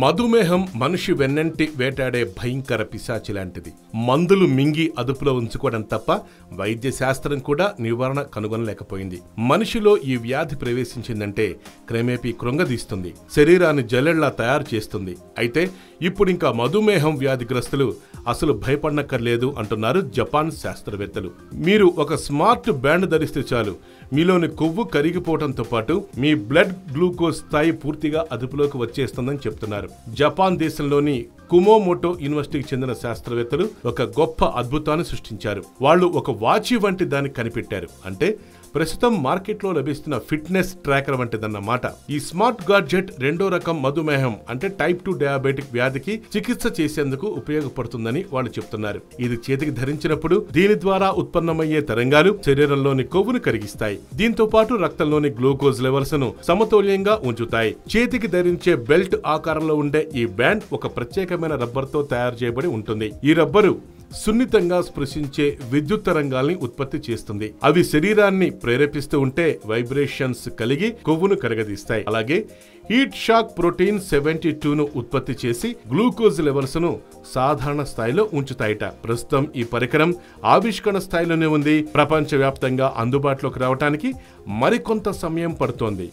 మధుమేహం మనిషి వెన్నంటి వేటాడే భయంకర పిశాచి లాంటిది. మందులు మింగి అదుపులో ఉంచుకోవడం తప్ప వైద్య శాస్త్రం కూడా నివారణ కనుగొనలేకపోయింది. మనిషిలో ఈ వ్యాధి ప్రవేశించిందంటే క్రమేపీ కృంగదీస్తుంది, శరీరాన్ని జల్లెళ్లా తయారు చేస్తుంది. అయితే ఇప్పుడింకా మధుమేహం వ్యాధిగ్రస్తులు అసలు భయపడనక్కర్లేదు అంటున్నారు జపాన్ శాస్త్రవేత్తలు. మీరు ఒక స్మార్ట్ బ్యాండ్ ధరిస్తే చాలు, మీలోని కొవ్వు కరిగిపోవడంతో పాటు మీ బ్లడ్ గ్లూకోజ్ స్థాయి పూర్తిగా అదుపులోకి వచ్చేస్తుందని చెప్తున్నారు. జపాన్ దేశంలోని కుమోమోటో యూనివర్సిటీకి చెందిన శాస్త్రవేత్తలు ఒక గొప్ప అద్భుతాన్ని సృష్టించారు. వాళ్ళు ఒక వాచి వంటి దాన్ని కనిపెట్టారు. అంటే ప్రస్తుతం మార్కెట్లో లభిస్తున్న ఫిట్నెస్ ట్రాకర్ వంటిదన్నమాట. ఈ స్మార్ట్ గాడ్జెట్ రెండో రకం మధుమేహం అంటే టైప్ 2 డయాబెటిక్ వ్యాధికి చికిత్స చేసేందుకు ఉపయోగపడుతుందని వాళ్ళు చెప్తున్నారు. ఇది చేతికి ధరించినప్పుడు దీని ద్వారా ఉత్పన్నమయ్యే తరంగాలు శరీరంలోని కొవ్వును కరిగిస్తాయి. దీంతో పాటు రక్తంలోని గ్లూకోజ్ లెవెల్స్ ను సమతుల్యంగా ఉంచుతాయి. చేతికి ధరించే బెల్ట్ ఆకారంలో ఉండే ఈ బ్యాండ్ ఒక ప్రత్యేకమైన రబ్బర్ తో తయారు చేయబడి ఉంటుంది. ఈ రబ్బరు సున్నితంగా స్పృశించే విద్యుత్ తరంగాల్ని ఉత్పత్తి చేస్తుంది. అవి శరీరాన్ని ప్రేరేపిస్తూ ఉంటే వైబ్రేషన్స్ కలిగి కొవ్వును కరగదీస్తాయి. అలాగే హీట్ షాక్ ప్రోటీన్ 72ను ఉత్పత్తి చేసి గ్లూకోజ్ లెవెల్స్ ను సాధారణ స్థాయిలో ఉంచుతాయిట. ప్రస్తుతం ఈ పరికరం ఆవిష్కరణ స్థాయిలోనే ఉంది. ప్రపంచవ్యాప్తంగా అందుబాటులోకి రావడానికి మరికొంత సమయం పడుతోంది.